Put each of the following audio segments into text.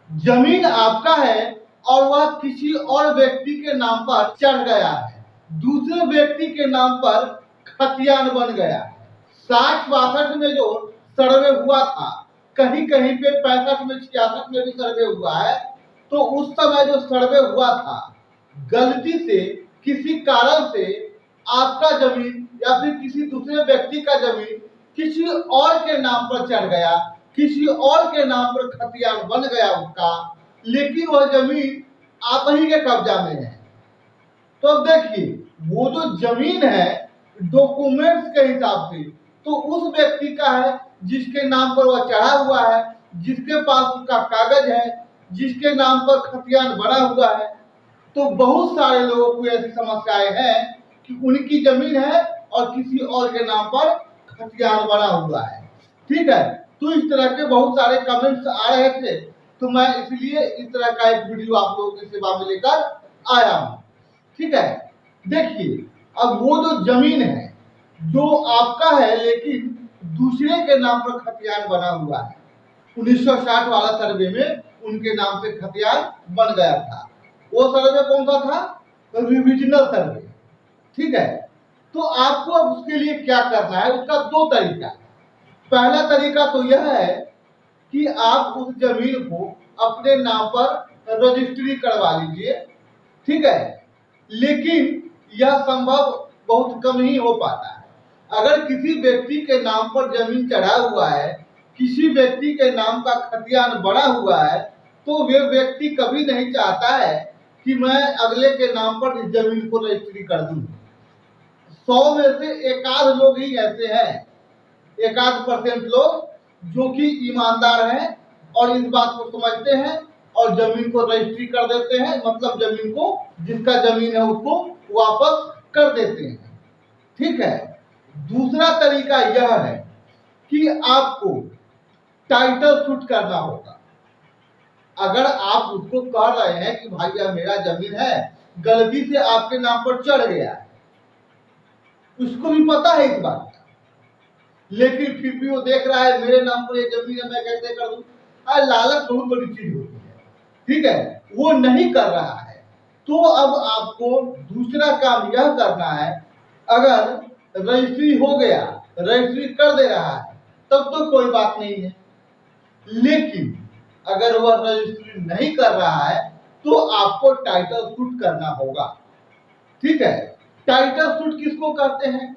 जमीन आपका है और वह किसी और व्यक्ति के नाम पर चढ़ गया है, दूसरे व्यक्ति के नाम पर खतियान बन गया है। 60-62 में जो सर्वे हुआ था, कहीं कहीं पे 65 में 66 में भी सर्वे हुआ है, तो उस समय जो सर्वे हुआ था, गलती से किसी कारण से आपका जमीन या फिर किसी दूसरे व्यक्ति का जमीन किसी और के नाम पर चढ़ गया, किसी और के नाम पर खतियान बन गया उसका, लेकिन वह जमीन आप ही के कब्जा में है। तो अब देखिए, वो जो जमीन है डॉक्यूमेंट्स के हिसाब से तो उस व्यक्ति का है जिसके नाम पर वह चढ़ा हुआ है, जिसके पास उसका कागज है, जिसके नाम पर खतियान बना हुआ है। तो बहुत सारे लोगों को ऐसी समस्याएं हैं कि उनकी जमीन है और किसी और के नाम पर खतियान बना हुआ है। ठीक है, तो इस तरह के बहुत सारे कमेंट्स आ रहे थे, तो मैं इसलिए इस तरह का एक वीडियो आप लोगों की सेवा में लेकर आया हूँ। ठीक है, देखिए, अब वो जो जमीन है जो आपका है लेकिन दूसरे के नाम पर खतियान बना हुआ है, 1960 वाला सर्वे में उनके नाम से खतियान बन गया था। वो सर्वे कौन सा था? रिविजनल सर्वे। ठीक है, तो आपको अब उसके लिए क्या करना है, उसका दो तरीका है। पहला तरीका तो यह है कि आप उस जमीन को अपने नाम पर रजिस्ट्री करवा लीजिए। ठीक है, लेकिन यह संभव बहुत कम ही हो पाता है। अगर किसी व्यक्ति के नाम पर जमीन चढ़ा हुआ है, किसी व्यक्ति के नाम का खतियान बना हुआ है, तो वे व्यक्ति कभी नहीं चाहता है कि मैं अगले के नाम पर इस जमीन को रजिस्ट्री कर दूं। 100 में से एकाध लोग ही ऐसे हैं, एकाध % लोग जो कि ईमानदार हैं और इस बात को समझते हैं और जमीन को रजिस्ट्री कर देते हैं, मतलब जमीन को, जिसका जमीन है उसको वापस कर देते हैं। ठीक है, दूसरा तरीका यह है कि आपको टाइटल शूट करना होगा। अगर आप उसको कह रहे हैं कि भाई यह मेरा जमीन है, गलती से आपके नाम पर चढ़ गया है, उसको भी पता है इस बात का, लेकिन फिर भी वो देख रहा है मेरे नाम पर ये जमीन है, मैं कैसे कर दूं। लालच बहुत बड़ी चीज होती है। ठीक है, वो नहीं कर रहा है, तो अब आपको दूसरा काम यह करना है, अगर रजिस्ट्री हो गया, रजिस्ट्री कर दे रहा है, तब तो कोई बात नहीं है। लेकिन अगर वह रजिस्ट्री नहीं कर रहा है तो आपको टाइटल शूट करना होगा। ठीक है, टाइटल शूट किसको कहते हैं?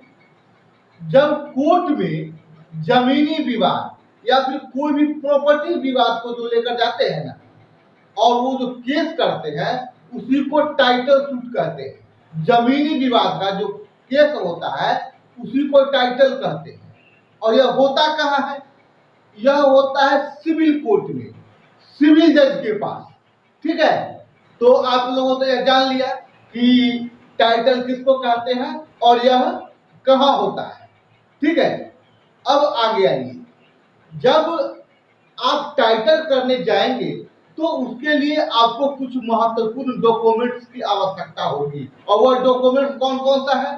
जब कोर्ट में जमीनी विवाद या फिर कोई भी प्रॉपर्टी विवाद को जो लेकर जाते हैं ना, और वो जो केस करते हैं उसी को टाइटल शूट कहते हैं। जमीनी विवाद का जो केस होता है उसी को टाइटल कहते हैं। और यह होता कहाँ है? यह होता है सिविल कोर्ट में, सिविल जज के पास। ठीक है, तो आप लोगों ने यह जान लिया कि टाइटल किसको कहते हैं और यह कहाँ होता है। ठीक है, अब आगे आइए, जब आप टाइटल करने जाएंगे तो उसके लिए आपको कुछ महत्वपूर्ण डॉक्यूमेंट्स की आवश्यकता होगी, और वह डॉक्यूमेंट्स कौन कौन सा है?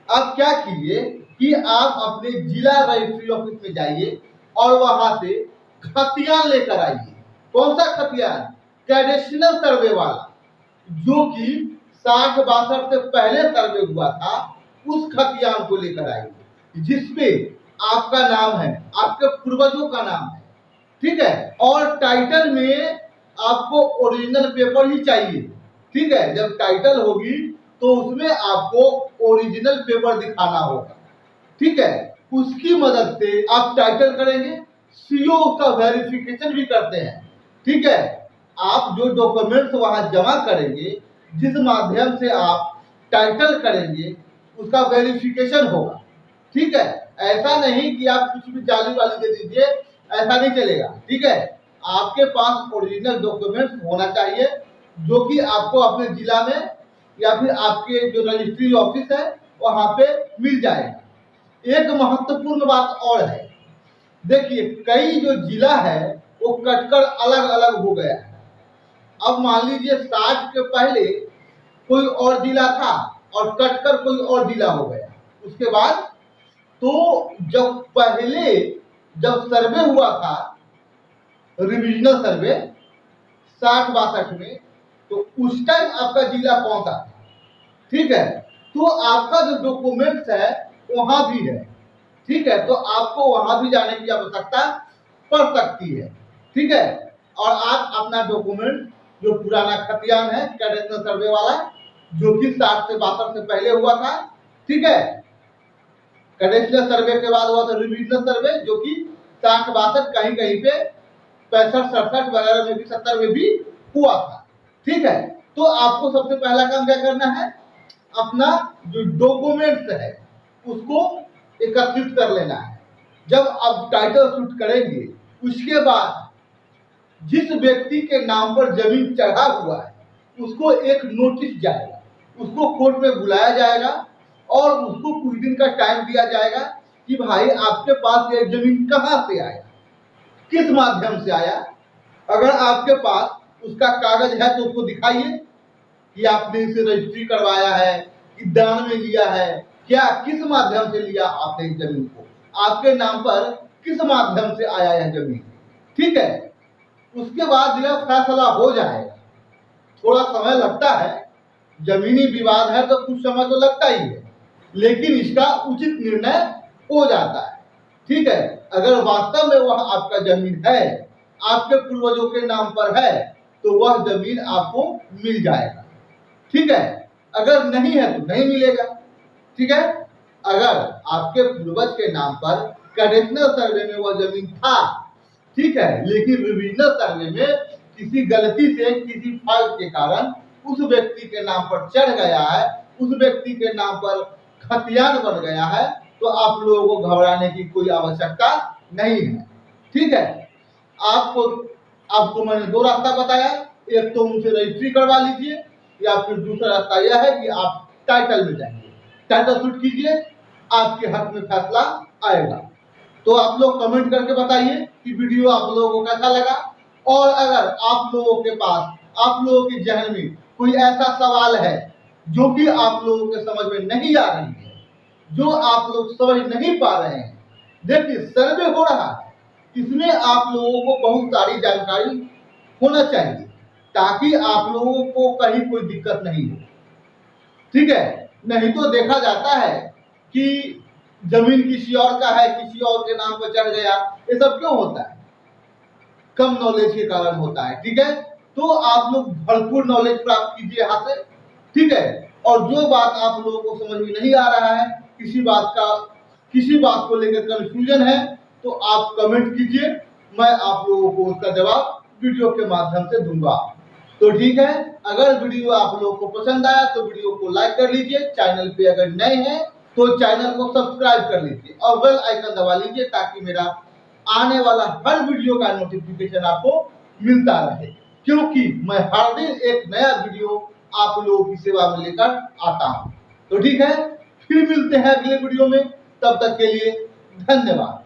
आप क्या कीजिए कि आप अपने जिला रजिस्ट्री ऑफिस में जाइए और वहां से खतियान लेकर आइए। कौन सा खतियान? कैडेशनल सर्वे वाला, जो कि 60-62 से पहले सर्वे हुआ था, उस खतियान को लेकर आइए जिसपे आपका नाम है, आपके पूर्वजों का नाम है। ठीक है, और टाइटल में आपको ओरिजिनल पेपर ही चाहिए। ठीक है, जब टाइटल होगी तो उसमें आपको ओरिजिनल पेपर दिखाना होगा। ठीक है, उसकी मदद से आप टाइटल करेंगे, सीओ उसका वेरिफिकेशन भी करते हैं। ठीक है, आप जो डॉक्यूमेंट्स वहां जमा करेंगे, जिस माध्यम से आप टाइटल करेंगे, उसका वेरिफिकेशन होगा। ठीक है, ऐसा नहीं कि आप कुछ भी जाली वाली दे दीजिए, ऐसा नहीं चलेगा। ठीक है, आपके पास ओरिजिनल डॉक्यूमेंट्स होना चाहिए जो कि आपको अपने जिला में या फिर आपके जो रजिस्ट्री ऑफिस है वहां पे मिल जाएगा। एक महत्वपूर्ण बात और है, देखिए, कई जो जिला है वो कटकर अलग अलग हो गया है। अब मान लीजिए 60 के पहले कोई और जिला था और कटकर कोई और जिला हो गया। उसके बाद तो जब सर्वे हुआ था, रिविजनल सर्वे, 60-62 में, तो उस टाइम आपका जिला कौन सा था? ठीक है, तो आपका जो डॉक्यूमेंट्स है वहां भी है। ठीक है, तो आपको वहां भी जाने की आवश्यकता पड़ सकती है। ठीक है, और आप अपना डॉक्यूमेंट जो पुराना खतियान है कैडेशनल सर्वे वाला, जो कि 60 से 62 से पहले हुआ था, ठीक है, कैडेशनल सर्वे के बाद हुआ था रिविजनल सर्वे, जो कि 60-62 कहीं कहीं पे 65-67 वगैरह में भी 70 में भी हुआ था। ठीक है, तो आपको सबसे पहला काम क्या करना है, अपना जो डॉक्यूमेंट्स है उसको एकत्रित कर लेना है। जब आप टाइटल शूट करेंगे, उसके बाद जिस व्यक्ति के नाम पर जमीन चढ़ा हुआ है उसको एक नोटिस जाएगा, उसको कोर्ट में बुलाया जाएगा और उसको कुछ दिन का टाइम दिया जाएगा कि भाई आपके पास ये जमीन कहां से आया, किस माध्यम से आया। अगर आपके पास उसका कागज है तो उसको दिखाइए कि आपने इसे रजिस्ट्री करवाया है, कि दान में लिया है, क्या किस माध्यम से लिया आपने इस जमीन को, आपके नाम पर किस माध्यम से आया यह जमीन। ठीक है, उसके बाद यह फैसला हो जाएगा। थोड़ा समय लगता है, जमीनी विवाद है तो कुछ समय तो लगता ही है, लेकिन इसका उचित निर्णय हो जाता है। ठीक है, अगर वास्तव में वह आपका जमीन है, आपके पूर्वजों के नाम पर है, तो वह जमीन आपको मिल जाएगा। ठीक है, अगर नहीं है तो नहीं मिलेगा। ठीक है, अगर आपके पूर्वज के नाम पर कैडेशनल सर्वे में वह जमीन था, ठीक है, लेकिन रिविजनल सर्वे में किसी गलती से किसी फॉल्ट के कारण उस व्यक्ति के नाम पर चढ़ गया है, उस व्यक्ति के नाम पर खतियान बन गया है, तो आप लोगों को घबराने की कोई आवश्यकता नहीं है। ठीक है, आपको मैंने दो रास्ता बताया, एक तो उनसे रजिस्ट्री करवा लीजिए, या फिर दूसरा रास्ता यह है कि आप टाइटल में जाएंगे, टाइटल शूट कीजिए, आपके हक में फैसला आएगा। तो आप लोग कमेंट करके बताइए कि वीडियो आप लोगों को कैसा लगा, और अगर आप लोगों के पास, आप लोगों के जहन में कोई ऐसा सवाल है जो कि आप लोगों के समझ में नहीं आ रही है, जो आप लोग समझ नहीं पा रहे हैं, देखिए सर्वे हो रहा है, इसमें आप लोगों को बहुत सारी जानकारी होना चाहिए ताकि आप लोगों को कहीं कोई दिक्कत नहीं हो। ठीक है, नहीं तो देखा जाता है कि जमीन किसी और का है, किसी और के नाम पर चढ़ गया, ये सब क्यों होता है? कम नॉलेज के कारण होता है। ठीक है, तो आप लोग भरपूर नॉलेज प्राप्त कीजिए यहाँ से। ठीक है, और जो बात आप लोगों को समझ में नहीं आ रहा है, किसी बात को लेकर कंफ्यूजन है, तो आप कमेंट कीजिए, मैं आप लोगों को उसका जवाब वीडियो के माध्यम से दूंगा। तो ठीक है, अगर वीडियो आप लोगों को पसंद आया तो वीडियो को लाइक कर लीजिए, चैनल पे अगर नए हैं तो चैनल को सब्सक्राइब कर लीजिए और बेल आइकन दबा लीजिए ताकि मेरा आने वाला हर वीडियो का नोटिफिकेशन आपको मिलता रहे, क्योंकि मैं हर दिन एक नया वीडियो आप लोगों की सेवा में लेकर आता हूं। तो ठीक है, फिर मिलते हैं अगले वीडियो में, तब तक के लिए धन्यवाद।